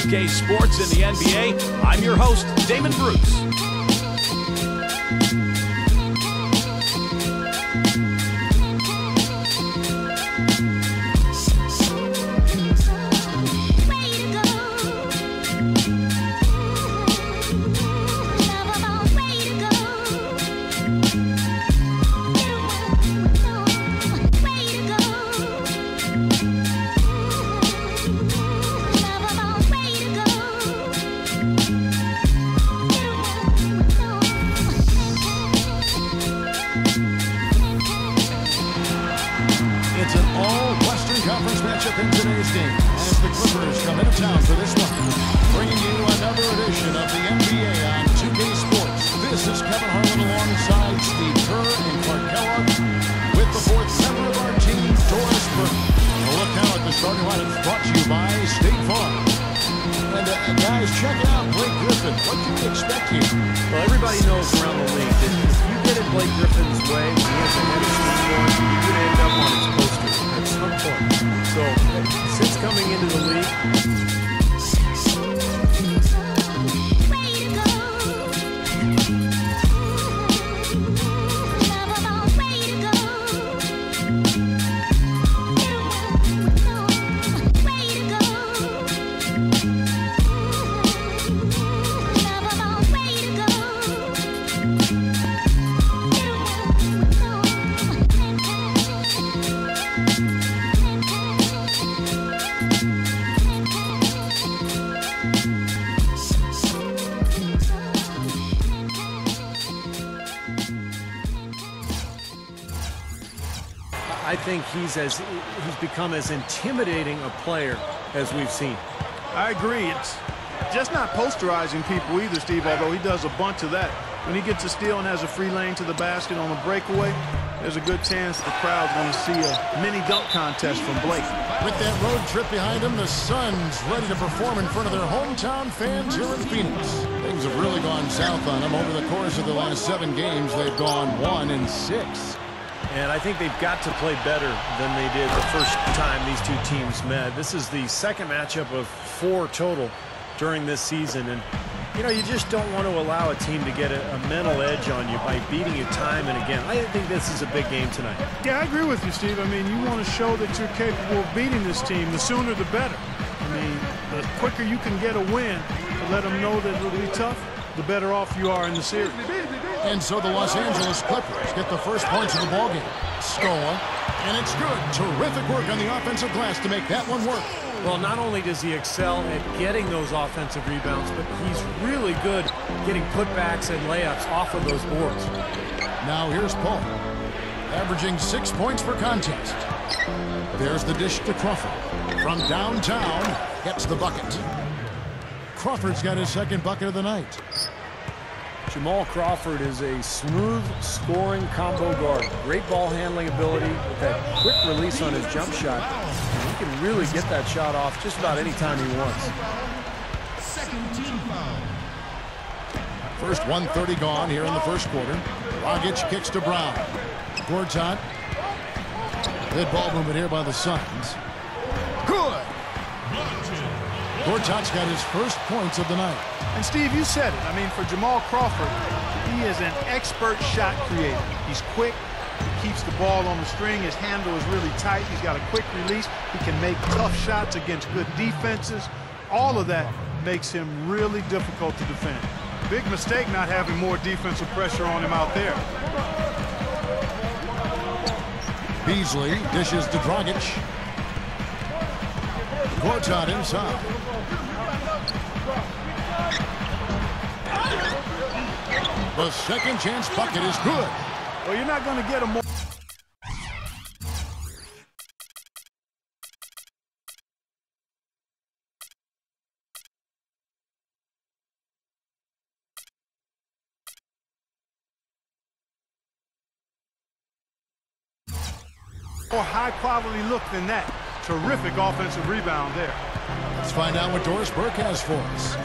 2K Sports in the NBA. I'm your host, Damon Bruce. In today's game, as the Clippers come into town for this one, bringing you another edition of the NBA on 2K Sports. This is Kevin Harlan alongside Steve Kerr and Clark Kellogg with the fourth member of our team, Doris Burke. A look now at the starting lineup brought to you by State Farm. And guys, check out Blake Griffin. What can you expect here? Well, everybody knows around the league that if you get it Blake Griffin's way, when he has a head of speed for him, you're going to end up on his poster at some point. So, since coming into the league, I think he's become as intimidating a player as we've seen. I agree. It's just not posterizing people either, Steve, although he does a bunch of that. When he gets a steal and has a free lane to the basket on a breakaway, there's a good chance the crowd's going to see a mini dunk contest from Blake. With that road trip behind him, the Suns ready to perform in front of their hometown fans here in Phoenix. Things have really gone south on them. Over the course of the last 7 games, they've gone 1-6. And I think they've got to play better than they did the first time these two teams met. This is the second matchup of 4 total during this season. And, you know, you just don't want to allow a team to get a mental edge on you by beating you time and again. I think this is a big game tonight. Yeah, I agree with you, Steve. I mean, you want to show that you're capable of beating this team. The sooner, the better. I mean, the quicker you can get a win to let them know that it'll be tough, the better off you are in the series. And so the Los Angeles Clippers get the first points of the ballgame. Scola, and it's good. Terrific work on the offensive glass to make that one work. Well, not only does he excel at getting those offensive rebounds, but he's really good getting putbacks and layups off of those boards. Now here's Paul, averaging 6 points per contest. There's the dish to Crawford. From downtown, gets the bucket. Crawford's got his second bucket of the night. Jamal Crawford is a smooth scoring combo guard. Great ball handling ability with that quick release on his jump shot. And he can really get that shot off just about any time he wants. First 1:30 gone here in the first quarter. Dragic kicks to Brown. Gortat. Good ball movement here by the Suns. Good. Gortat's got his first points of the night. And Steve, you said it. I mean, for Jamal Crawford, he is an expert shot creator. He's quick. He keeps the ball on the string. His handle is really tight. He's got a quick release. He can make tough shots against good defenses. All of that makes him really difficult to defend. Big mistake not having more defensive pressure on him out there. Beasley dishes to Dragic. Gortat inside. The second chance bucket is good. Well, you're not going to get a more... more high-quality look than that. Terrific offensive rebound there. Let's find out what Doris Burke has for us.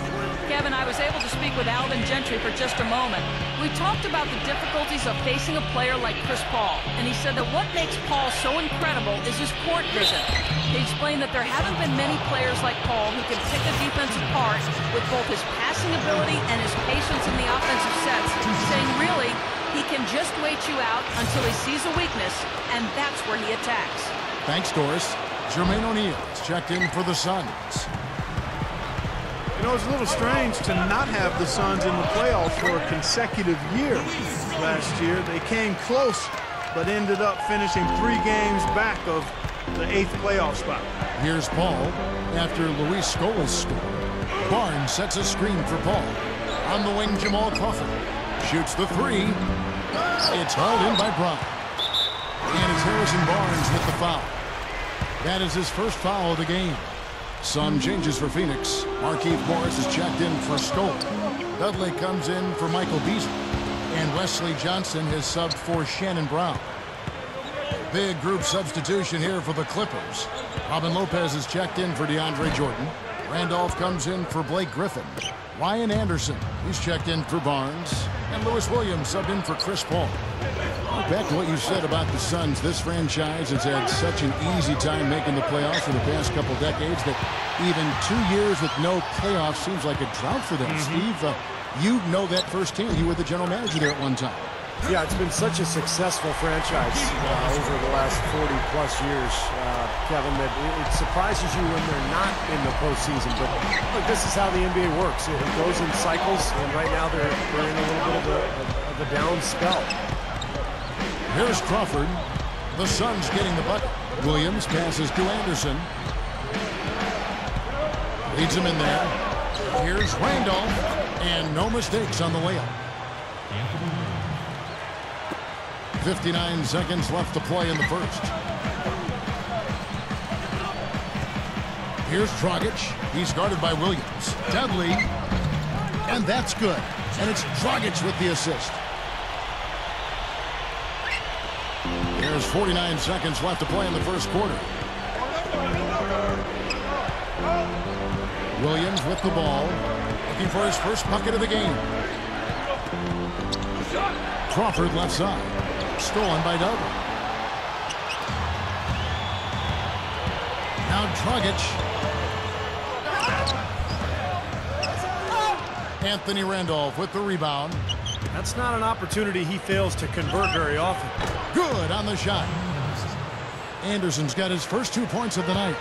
Kevin, I was able to speak with Alvin Gentry for just a moment. We talked about the difficulties of facing a player like Chris Paul, and he said that what makes Paul so incredible is his court vision. He explained that there haven't been many players like Paul who can pick a defense apart with both his passing ability and his patience in the offensive sets, saying really, he can just wait you out until he sees a weakness, and that's where he attacks. Thanks, Doris. Jermaine O'Neal is checked in for the Suns. You know, it's a little strange to not have the Suns in the playoffs for a consecutive year last year. They came close, but ended up finishing 3 games back of the 8th playoff spot. Here's Paul after Luis Scola's score. Barnes sets a screen for Paul. On the wing, Jamal Crawford shoots the 3. It's hauled in by Brown. And it's Harrison Barnes with the foul. That is his first foul of the game. Some changes for Phoenix. Marquise Morris is checked in for Scola. Dudley comes in for Michael Beasley. And Wesley Johnson has subbed for Shannon Brown. Big group substitution here for the Clippers. Robin Lopez is checked in for DeAndre Jordan. Randolph comes in for Blake Griffin. Ryan Anderson, he's checked in for Barnes. And Lewis Williams subbed in for Chris Paul. Back to what you said about the Suns, this franchise has had such an easy time making the playoffs for the past couple decades that even 2 years with no playoffs seems like a drought for them. Steve, you know that firsthand. You were the general manager there at one time. Yeah, it's been such a successful franchise over the last 40-plus years, Kevin, that it surprises you when they're not in the postseason. But look, this is how the NBA works. It goes in cycles, and right now they're in a little bit of a down spell. Here's Crawford. The Suns getting the bucket. Williams passes to Anderson. Leads him in there. Here's Randolph. And no mistakes on the layup. 59 seconds left to play in the first. Here's Dragic. He's guarded by Williams. Dudley. And that's good. And it's Dragic with the assist. There's 49 seconds left to play in the first quarter. Williams with the ball, looking for his first bucket of the game. Crawford left side, stolen by Dudley. Now Dragic. Anthony Randolph with the rebound. That's not an opportunity he fails to convert very often. Good on the shot. Anderson's got his first 2 points of the night.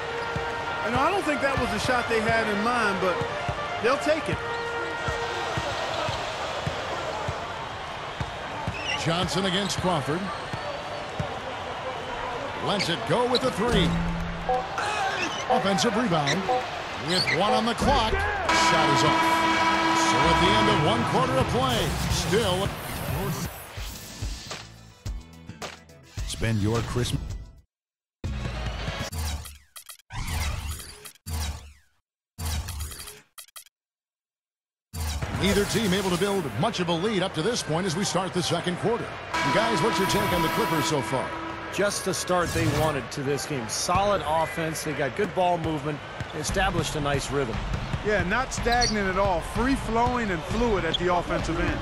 You know, I don't think that was the shot they had in mind, but they'll take it. Johnson against Crawford. Lets it go with the 3. Offensive rebound. With 1 on the clock. Shot is off. So at the end of 1 quarter of play, still. Spend your Christmas. Neither team able to build much of a lead up to this point as we start the second quarter. And guys, what's your take on the Clippers so far? Just the start they wanted to this game. Solid offense. They got good ball movement. Established a nice rhythm. Yeah, not stagnant at all. Free-flowing and fluid at the offensive end.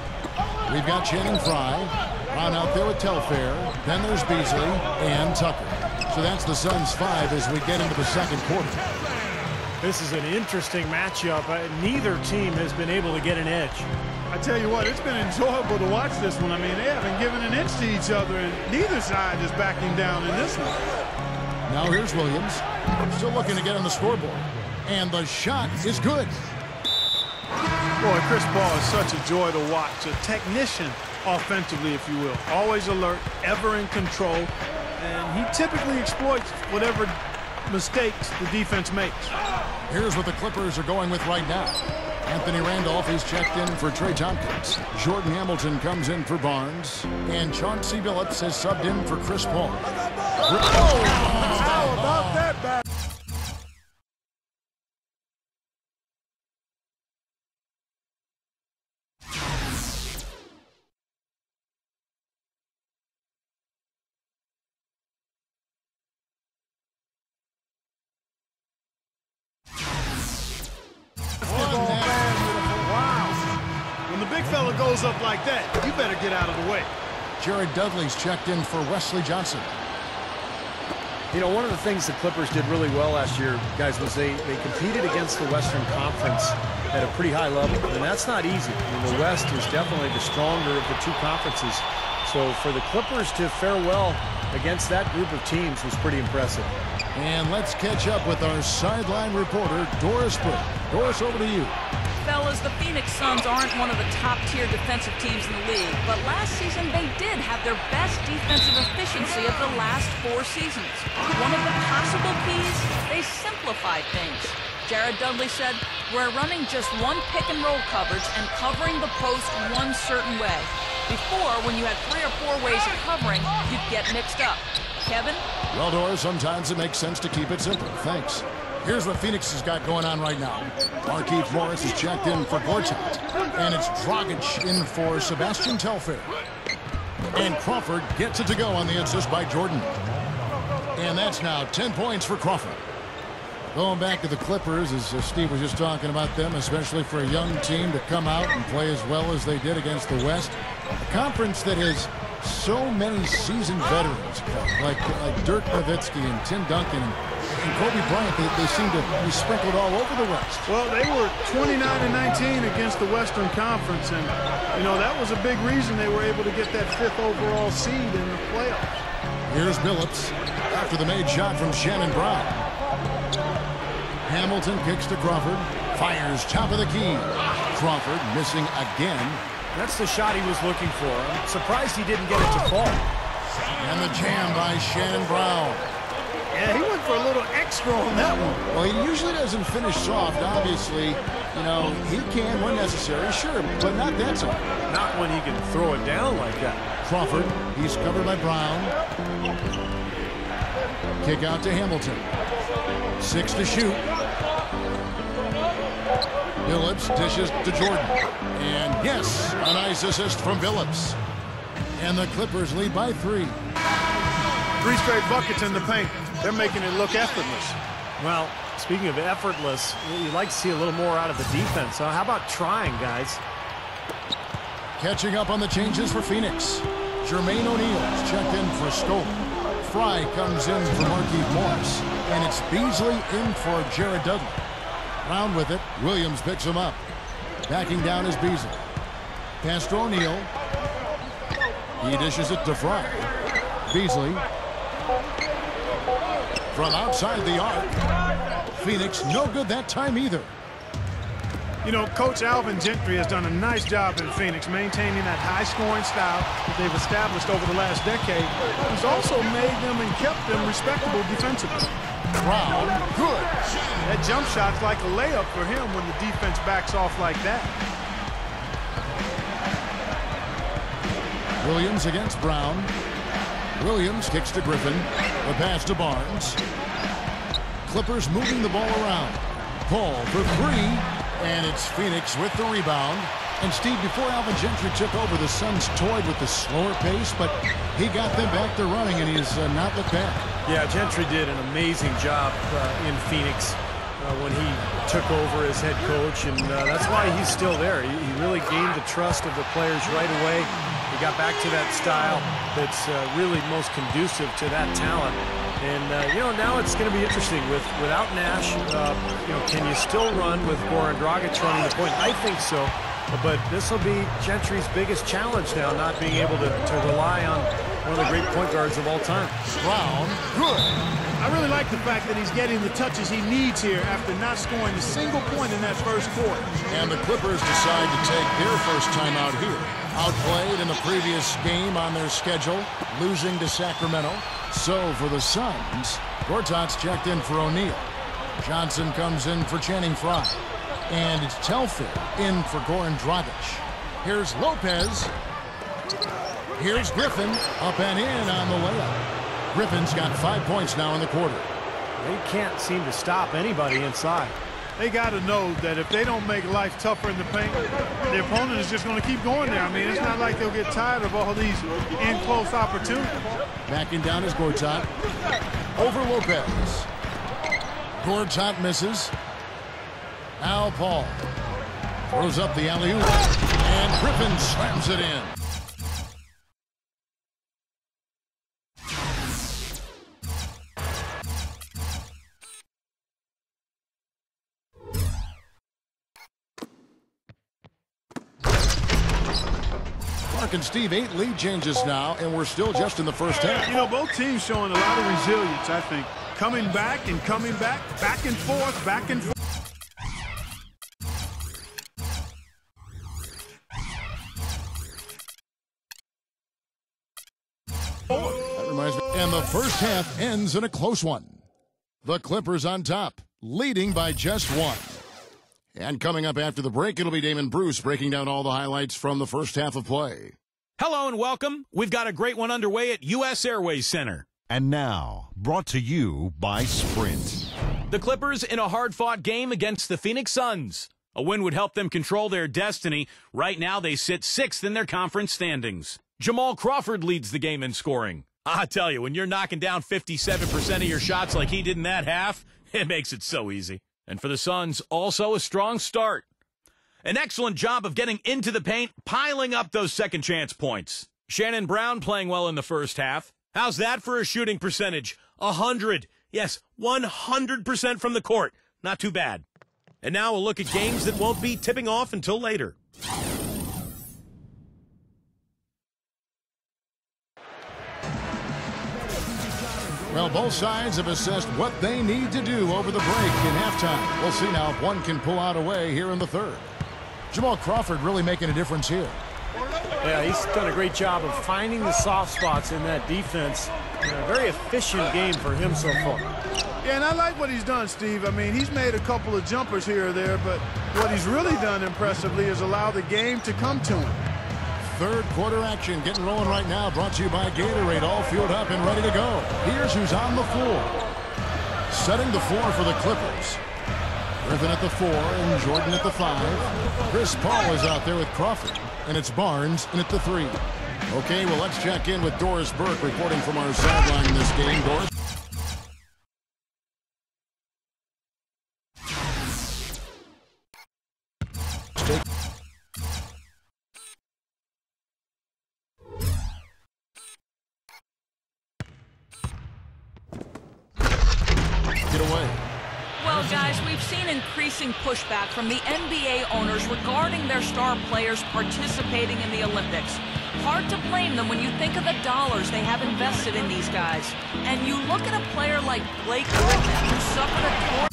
We've got Shannon Frye. Ron out there with Telfair. Then there's Beasley and Tucker. So that's the Suns 5 as we get into the second quarter. This is an interesting matchup. Neither team has been able to get an edge. I tell you what, it's been enjoyable to watch this one. I mean, they haven't given an inch to each other, and neither side is backing down in this one. Now here's Williams. Still looking to get on the scoreboard. And the shot is good. Boy, Chris Paul is such a joy to watch. A technician offensively, if you will. Always alert, ever in control. And he typically exploits whatever mistakes the defense makes. Here's what the Clippers are going with right now. Anthony Randolph is checked in for Trey Tompkins. Jordan Hamilton comes in for Barnes. And Chauncey Billups has subbed in for Chris Paul. How about that, back? big fella goes up like that, you better get out of the way. Jared Dudley's checked in for Wesley Johnson. You know, one of the things the Clippers did really well last year, guys, was they competed against the Western Conference at a pretty high level, and that's not easy. I mean, the West is definitely the stronger of the two conferences. So for the Clippers to fare well against that group of teams was pretty impressive. And let's catch up with our sideline reporter, Doris Burke. Doris, over to you. Fellas, the Phoenix Suns aren't one of the top-tier defensive teams in the league, but last season they did have their best defensive efficiency of the last 4 seasons. One of the possible keys, they simplified things. Jared Dudley said, "We're running just one pick-and-roll coverage and covering the post one certain way. Before, when you had 3 or 4 ways of covering, you'd get mixed up." Kevin? Well, Doris, sometimes it makes sense to keep it simple. Thanks. Here's what Phoenix has got going on right now. Markieff Morris is checked in for Gortat. And it's Dragic in for Sebastian Telfair. And Crawford gets it to go on the assist by Jordan. And that's now 10 points for Crawford. Going back to the Clippers, as Steve was just talking about them, especially for a young team to come out and play as well as they did against the West. A conference that has so many seasoned veterans, like Dirk Nowitzki and Tim Duncan and Kobe Bryant. They seem to be sprinkled all over the West. Well, they were 29-19 against the Western Conference, and, you know, that was a big reason they were able to get that 5th overall seed in the playoffs. Here's Billups after the made shot from Shannon Brown. Hamilton kicks to Crawford, fires top of the key. Crawford missing again. That's the shot he was looking for. I'm surprised he didn't get it to fall. And the jam by Shannon Brown. Yeah, he went for a little extra on that one. Well, he usually doesn't finish soft, obviously. You know, he can when necessary, sure, but not that time. Not when he can throw it down like that. Crawford, he's covered by Brown. Kick out to Hamilton. 6 to shoot. Billups dishes to Jordan. And yes, a nice assist from Billups. And the Clippers lead by 3. 3 straight buckets in the paint. They're making it look effortless. Well, speaking of effortless, you'd like to see a little more out of the defense. So how about trying, guys? Catching up on the changes for Phoenix. Jermaine O'Neal's checked in for Scola. Frye comes in for Markieff Morris. And it's Beasley in for Jared Dudley. Round with it. Williams picks him up. Backing down is Beasley. Pass to O'Neal. He dishes it to Frye. Beasley. From outside the arc. Phoenix no good that time either. You know, Coach Alvin Gentry has done a nice job in Phoenix maintaining that high-scoring style that they've established over the last decade. He's also made them and kept them respectable defensively. Brown, good. That jump shot's like a layup for him when the defense backs off like that. Williams against Brown. Williams kicks to Griffin. The pass to Barnes. Clippers moving the ball around. Paul for 3. And it's Phoenix with the rebound. And Steve, before Alvin Gentry took over, the Suns toyed with the slower pace, but he got them back to running, and he's not looked back. Yeah, Gentry did an amazing job in Phoenix when he took over as head coach, and that's why he's still there. He really gained the trust of the players right away. He got back to that style that's really most conducive to that talent. And, you know, now it's going to be interesting. Without Nash, you know, can you still run with Goran Dragic running the point? I think so. But this will be Gentry's biggest challenge now, not being able to rely on one of the great point guards of all time. Brown, good. I really like the fact that he's getting the touches he needs here after not scoring a single point in that first quarter. And the Clippers decide to take their first time out here. Outplayed in the previous game on their schedule, losing to Sacramento. So for the Suns, Gortat's checked in for O'Neal. Johnson comes in for Channing Frye. And it's Telfair in for Goran Dragic. Here's Lopez. Here's Griffin up and in on the layup. Griffin's got 5 points now in the quarter. They can't seem to stop anybody inside. They got to know that if they don't make life tougher in the paint, the opponent is just going to keep going there. I mean, it's not like they'll get tired of all these in-close opportunities. Backing down is Gortat. Over Lopez. Gortat misses. Now Paul throws up the alley-oop. And Griffin slams it in. Mark and Steve, 8 lead changes now, and we're still just in the first half. You know, both teams showing a lot of resilience, I think. Coming back and coming back, back and forth, back and forth. That reminds me. And the first half ends in a close one. The Clippers on top, leading by just 1. And coming up after the break, it'll be Damon Bruce breaking down all the highlights from the first half of play. Hello and welcome. We've got a great one underway at U.S. Airways Center. And now, brought to you by Sprint. The Clippers in a hard-fought game against the Phoenix Suns. A win would help them control their destiny. Right now, they sit 6th in their conference standings. Jamal Crawford leads the game in scoring. I tell you, when you're knocking down 57% of your shots like he did in that half, it makes it so easy. And for the Suns, also a strong start. An excellent job of getting into the paint, piling up those second-chance points. Shannon Brown playing well in the first half. How's that for a shooting percentage? 100. Yes, 100% from the court. Not too bad. And now we'll look at games that won't be tipping off until later. Well, both sides have assessed what they need to do over the break in halftime. We'll see now if one can pull out a way here in the third. Jamal Crawford really making a difference here. Yeah, he's done a great job of finding the soft spots in that defense. A very efficient game for him so far. Yeah, and I like what he's done, Steve. I mean, he's made a couple of jumpers here or there, but what he's really done impressively is allow the game to come to him. Third quarter action getting rolling right now, brought to you by Gatorade, all fueled up and ready to go. Here's who's on the floor. Setting the floor for the Clippers. Griffin at the 4 and Jordan at the 5. Chris Paul is out there with Crawford, and it's Barnes in at the 3. Okay, well, let's check in with Doris Burke reporting from our sideline in this game. Doris. Well, guys, we've seen increasing pushback from the NBA owners regarding their star players participating in the Olympics. Hard to blame them when you think of the dollars they have invested in these guys. And you look at a player like Blake Griffin, who suffered a torn...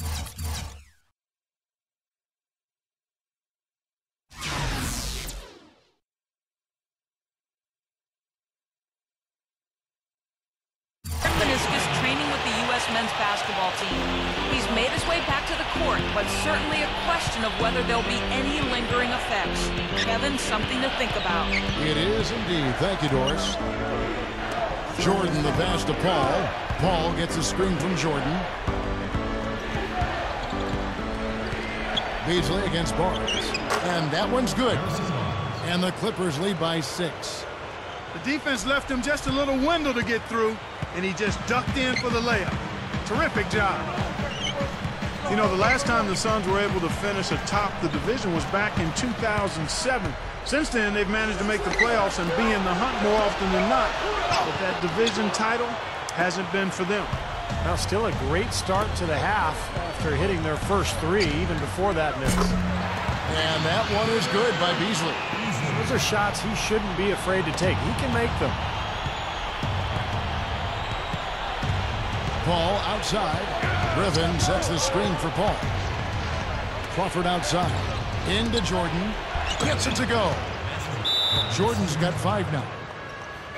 men's basketball team. He's made his way back to the court, but certainly a question of whether there'll be any lingering effects. Kevin, something to think about. It is indeed. Thank you, Doris. Jordan, the pass to Paul. Paul gets a screen from Jordan. Beasley against Barnes. And that one's good. And the Clippers lead by 6. The defense left him just a little window to get through, and he just ducked in for the layup. Terrific job. You know, the last time the Suns were able to finish atop the division was back in 2007. Since then, they've managed to make the playoffs and be in the hunt more often than not. But that division title hasn't been for them. Now, still a great start to the half after hitting their first 3, even before that miss. And that one is good by Beasley. Those are shots he shouldn't be afraid to take. He can make them. Paul outside. Griffin sets the screen for Paul. Crawford outside. Into Jordan. Gets it to go. Jordan's got 5 now.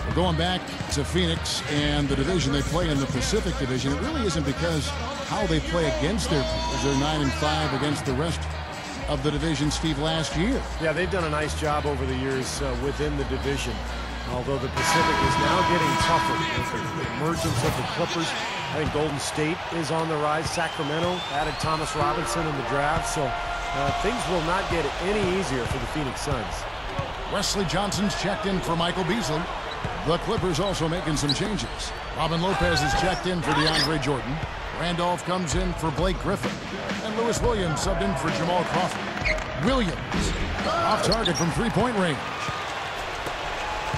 We're going back to Phoenix and the division they play in, the Pacific Division. It really isn't because how they play against their peers. They're 9-5 against the rest of the division, Steve, last year. Yeah, they've done a nice job over the years within the division. Although the Pacific is now getting tougher with the emergence of the Clippers. I think Golden State is on the rise. Sacramento added Thomas Robinson in the draft. So things will not get any easier for the Phoenix Suns. Wesley Johnson's checked in for Michael Beasley. The Clippers also making some changes. Robin Lopez is checked in for DeAndre Jordan. Randolph comes in for Blake Griffin. And Lewis Williams subbed in for Jamal Crawford. Williams off target from three-point range.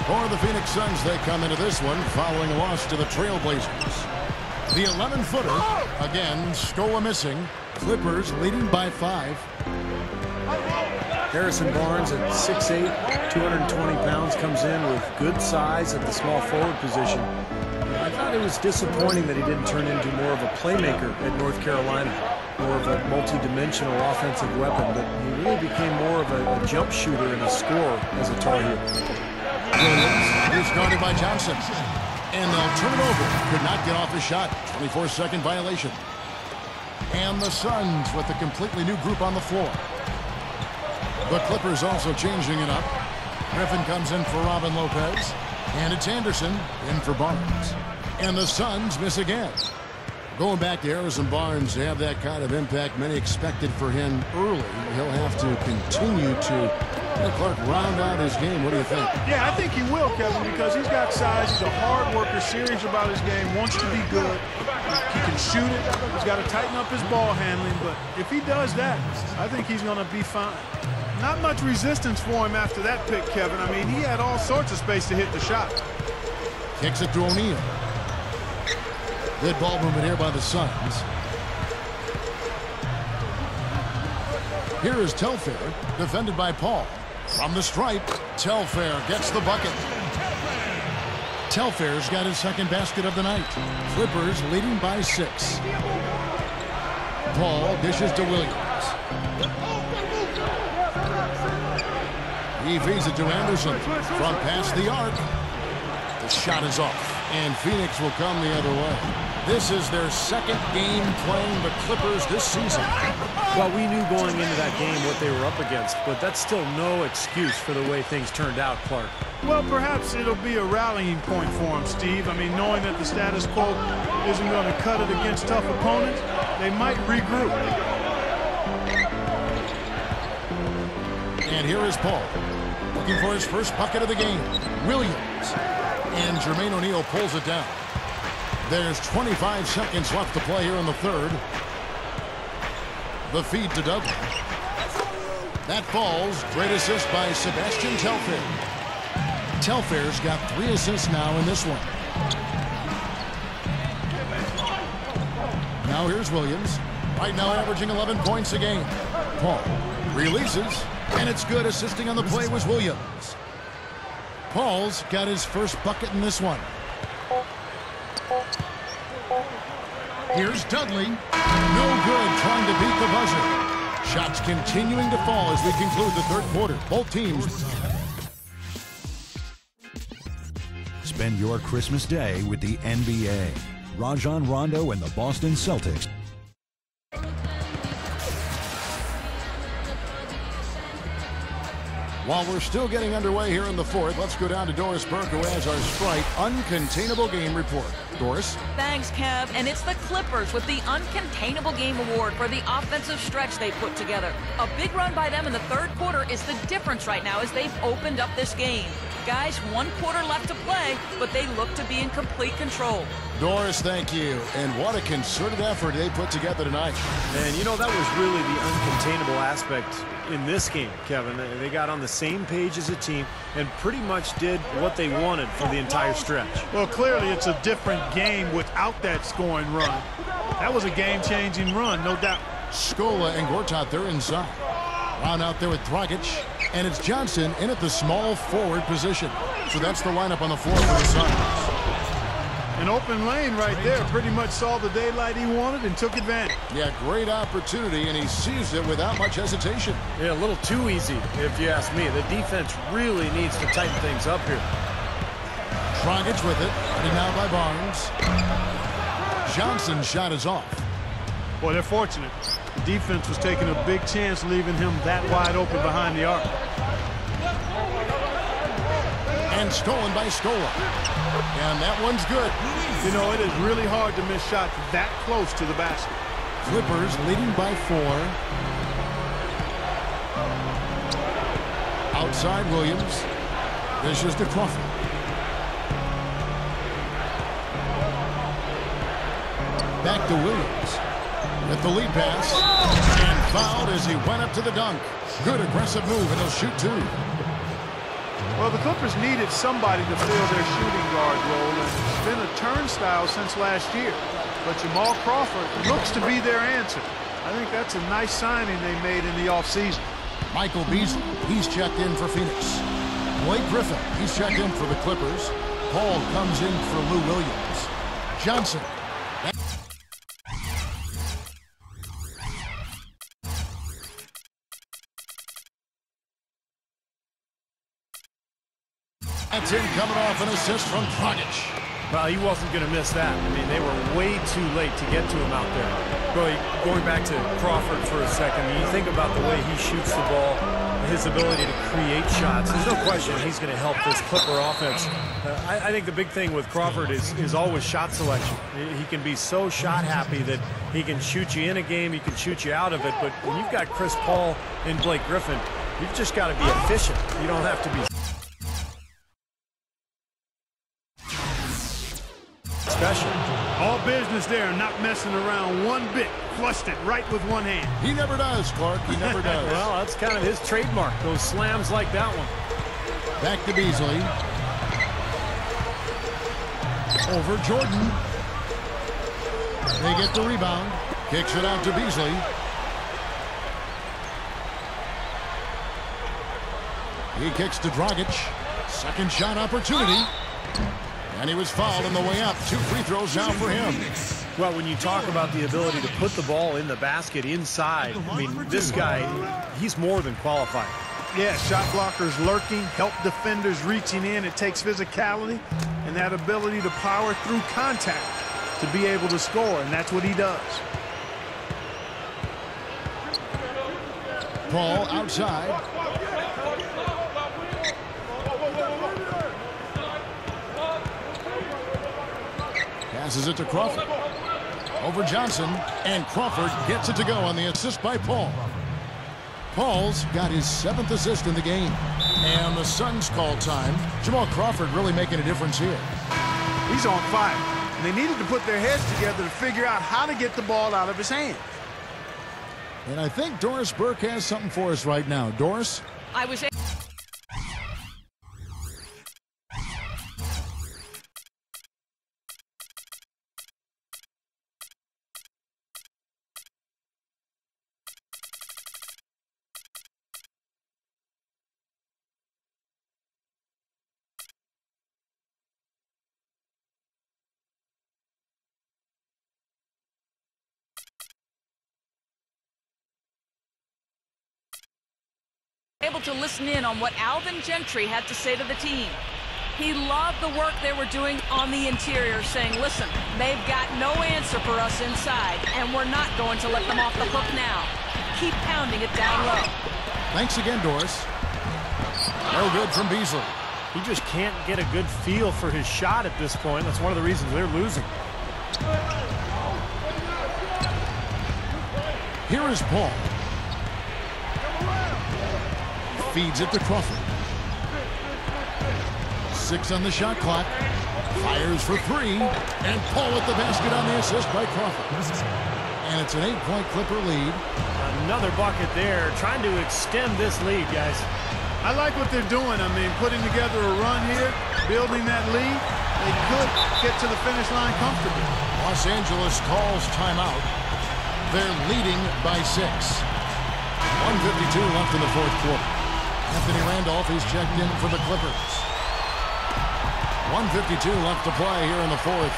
For the Phoenix Suns, they come into this one following a loss to the Trailblazers. The 11-footer, again, Scola missing. Clippers leading by 5. Harrison Barnes at 6'8", 220 pounds, comes in with good size at the small forward position. I thought it was disappointing that he didn't turn into more of a playmaker at North Carolina, more of a multi-dimensional offensive weapon, but he really became more of a jump shooter and a scorer as a Tar Heel. Williams is guarded by Johnson, and they'll turn it over. Could not get off his shot. 24-second violation. And the Suns with a completely new group on the floor. The Clippers also changing it up. Griffin comes in for Robin Lopez. And it's Anderson in for Barnes. And the Suns miss again. Going back to Harrison Barnes to have that kind of impact many expected for him early. He'll have to continue to, Clark, round out his game. What do you think? Yeah, I think he will, Kevin, because he's got size. He's a hard worker, serious about his game, wants to be good. He can shoot it. He's got to tighten up his ball handling. But if he does that, I think he's going to be fine. Not much resistance for him after that pick, Kevin. I mean, he had all sorts of space to hit the shot. Kicks it to O'Neal. Good ball movement here by the Suns. Here is Telfair, defended by Paul. From the stripe, Telfair gets the bucket. Telfair's got his second basket of the night. Clippers leading by 6. Paul dishes to Williams. He feeds it to Anderson from past the arc. The shot is off, and Phoenix will come the other way. This is their second game playing the Clippers this season. Well, we knew going into that game what they were up against, but that's still no excuse for the way things turned out, Clark. Well, perhaps it'll be a rallying point for him, Steve. I mean, knowing that the status quo isn't going to cut it against tough opponents, they might regroup. And here is Paul, looking for his first bucket of the game. Williams. And Jermaine O'Neal pulls it down. There's 25 seconds left to play here in the third. The feed to Dudley. That falls. Great assist by Sebastian Telfair. Telfair's got 3 assists now in this one. Now here's Williams. Right now averaging 11 points a game. Paul releases. And it's good. Assisting on the play was Williams. Paul's got his first bucket in this one. Here's Dudley. No good, trying to beat the buzzer. Shots continuing to fall as we conclude the third quarter. Both teams. Spend your Christmas day with the NBA. Rajon Rondo and the Boston Celtics. While we're still getting underway here in the fourth, let's go down to Doris Burke, who has our Sprite Uncontainable Game Report. Doris? Thanks, Kev. And it's the Clippers with the Uncontainable Game Award for the offensive stretch they put together. A big run by them in the third quarter is the difference right now as they've opened up this game. Guys, 1 quarter left to play, but they look to be in complete control. Doris, thank you. And what a concerted effort they put together tonight. And, you know, that was really the uncontainable aspect in this game, Kevin. They got on the same page as a team and pretty much did what they wanted for the entire stretch. Well, clearly it's a different game without that scoring run. That was a game-changing run, no doubt. Scola and Gortat, they're inside. Round out there with Dragic. And it's Johnson in at the small forward position. So that's the lineup on the floor for the Suns. An open lane right there. Pretty much saw the daylight he wanted and took advantage. Yeah, great opportunity, and he seized it without much hesitation. Yeah, a little too easy, if you ask me. The defense really needs to tighten things up here. Dragic with it. And now by Barnes. Johnson's shot is off. Boy, they're fortunate. The defense was taking a big chance leaving him that wide open behind the arc. And stolen by Scola. And that one's good. You know, it is really hard to miss shots that close to the basket. Clippers leading by 4. Outside Williams. This is to Crawford. Back to Williams with the lead pass. And fouled as he went up to the dunk. Good aggressive move, and he'll shoot 2. Well, the Clippers needed somebody to fill their shooting guard role, and it's been a turnstile since last year. But Jamal Crawford looks to be their answer. I think that's a nice signing they made in the offseason. Michael Beasley, he's checked in for Phoenix. Blake Griffin, he's checked in for the Clippers. Paul comes in for Lou Williams. Johnson. That's in, coming off an assist from Dragic. Well, he wasn't going to miss that. I mean, they were way too late to get to him out there. Really, going back to Crawford for a second, you think about the way he shoots the ball, his ability to create shots. There's no question he's going to help this Clipper offense. I think the big thing with Crawford is always shot selection. He can be so shot happy that he can shoot you in a game, he can shoot you out of it. But when you've got Chris Paul and Blake Griffin, you've just got to be efficient. You don't have to be special. All business there, not messing around one bit. Flushed it right with one hand. He never does, Clark. He never does. Well, that's kind of his trademark, those slams like that one. Back to Beasley. Over Jordan. They get the rebound. Kicks it out to Beasley. He kicks to Dragic. Second shot opportunity. And he was fouled on the way up. 2 free throws now for him. Well, when you talk about the ability to put the ball in the basket inside, I mean, this guy, he's more than qualified. Yeah, shot blockers lurking, help defenders reaching in. It takes physicality and that ability to power through contact to be able to score, and that's what he does. Paul outside. Passes it to Crawford. Over Johnson, and Crawford gets it to go on the assist by Paul. Paul's got his 7th assist in the game. And the Suns call time. Jamal Crawford really making a difference here. He's on fire. And they needed to put their heads together to figure out how to get the ball out of his hand. And I think Doris Burke has something for us right now. Doris? I was able to listen in on what Alvin Gentry had to say to the team. He loved the work they were doing on the interior, saying, listen, they've got no answer for us inside, and we're not going to let them off the hook now. Keep pounding it down low. Thanks again, Doris. No good from Beasley. He just can't get a good feel for his shot at this point. That's one of the reasons they're losing. Here is Paul. Feeds it to Crawford. 6 on the shot clock. Fires for 3. And Paul with the basket on the assist by Crawford. And it's an 8-point Clipper lead. Another bucket there, trying to extend this lead, guys. I like what they're doing. I mean, putting together a run here, building that lead. They could get to the finish line comfortably. Los Angeles calls timeout. They're leading by 6. 1:52 left in the 4th quarter. Anthony Randolph is checked in for the Clippers. 1:52 left to play here in the 4th.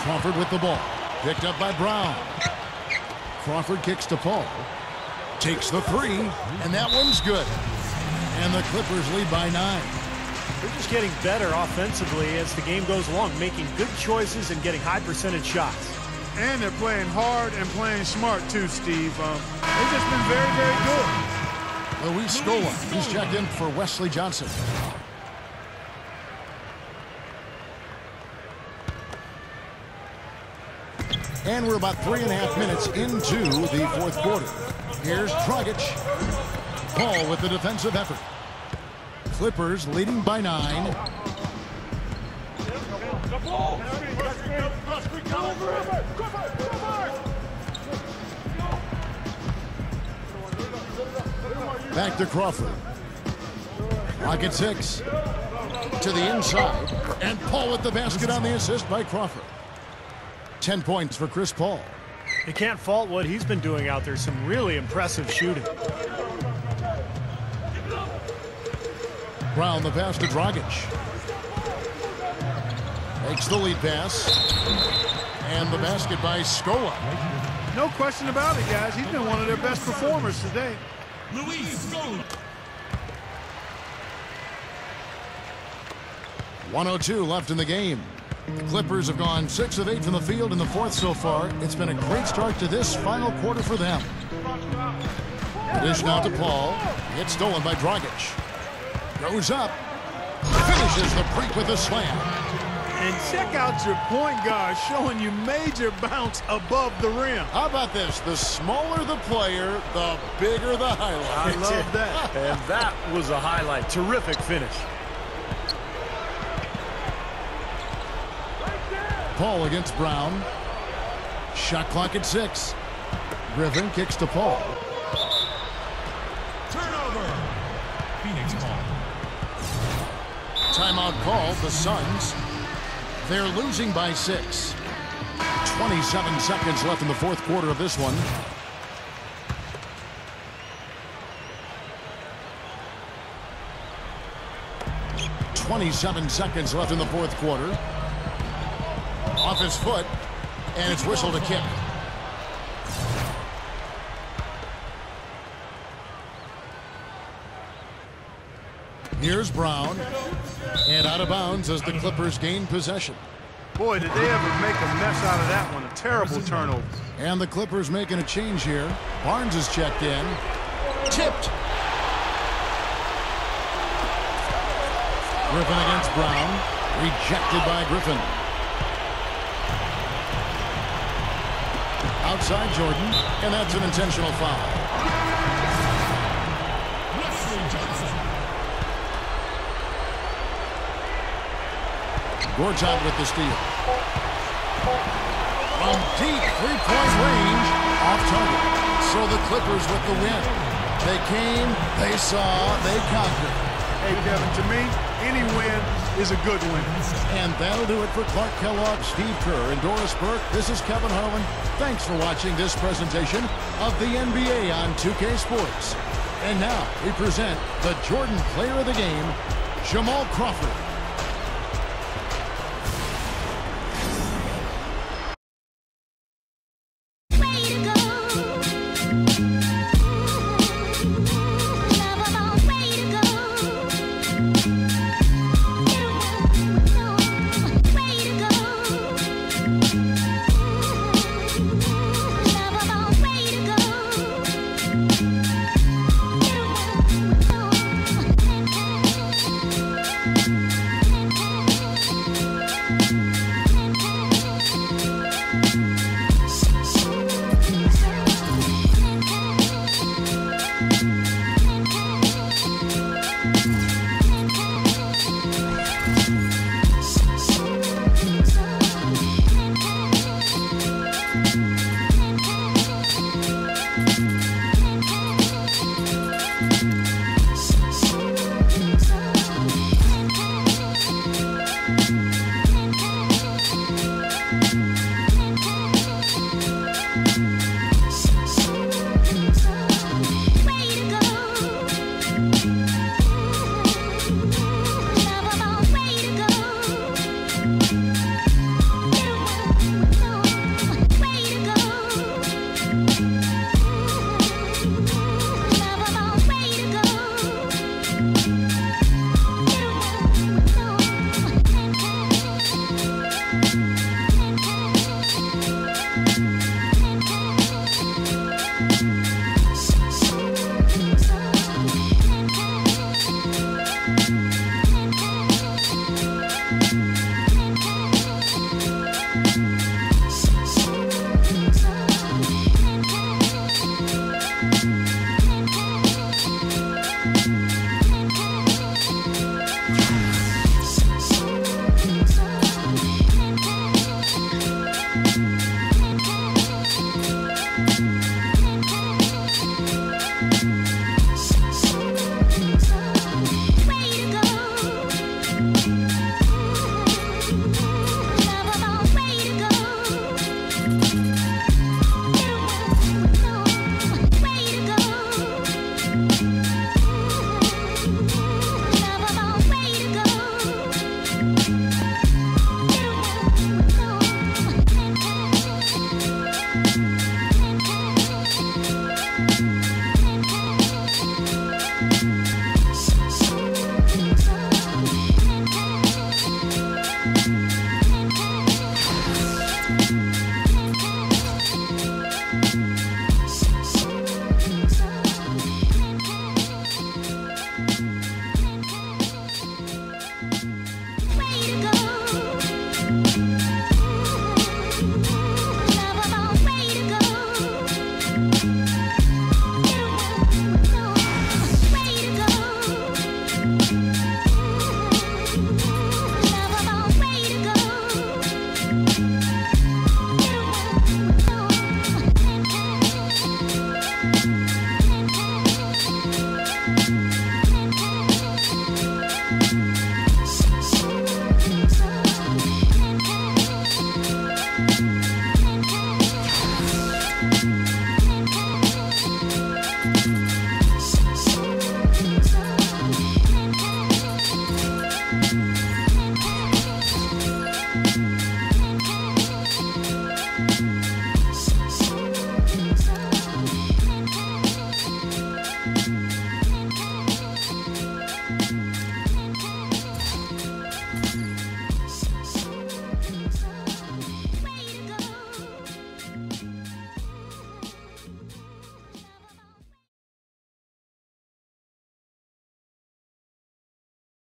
Crawford with the ball. Picked up by Brown. Crawford kicks to Paul. Takes the 3, and that one's good. And the Clippers lead by 9. They're just getting better offensively as the game goes along, making good choices and getting high percentage shots. And they're playing hard and playing smart, too, Steve. They've just been very, very good. Luis Scola, he's checked in for Wesley Johnson. And we're about 3.5 minutes into the 4th quarter. Here's Dragic. Paul with the defensive effort. Clippers leading by 9. Back to Crawford. Clock at 6. To the inside. And Paul with the basket on the assist by Crawford. 10 points for Chris Paul. You can't fault what he's been doing out there. Some really impressive shooting. Brown the pass to Dragic. Makes the lead pass. And the basket by Scola. No question about it, guys. He's been one of their best performers today. 1:02 left in the game. The Clippers have gone 6 of 8 from the field in the fourth so far. It's been a great start to this final quarter for them. Dish now to Paul. Gets stolen by Dragic. Goes up. Finishes the break with a slam. And check out your point guard showing you major bounce above the rim. How about this? The smaller the player, the bigger the highlight. I love that. And that was a highlight. Terrific finish. Paul against Brown. Shot clock at 6. Griffin kicks to Paul. Turnover. Phoenix ball. Timeout called. The Suns. They're losing by 6. 27 seconds left in the fourth quarter of this one. .27 left in the fourth quarter. Off his foot, and it's whistled a kick. Here's Brown, and out of bounds as the Clippers gain possession. Boy, did they ever make a mess out of that one. A terrible turnover. And the Clippers making a change here. Barnes is checked in. Tipped. Griffin against Brown. Rejected by Griffin. Outside Jordan, and that's an intentional foul. Gortat with the steal. From deep three-point range, off target. So the Clippers with the win. They came, they saw, they conquered. Hey, Kevin, to me, any win is a good win. And that'll do it for Clark Kellogg, Steve Kerr, and Doris Burke. This is Kevin Harlan. Thanks for watching this presentation of the NBA on 2K Sports. And now we present the Jordan Player of the Game, Jamal Crawford. way to go.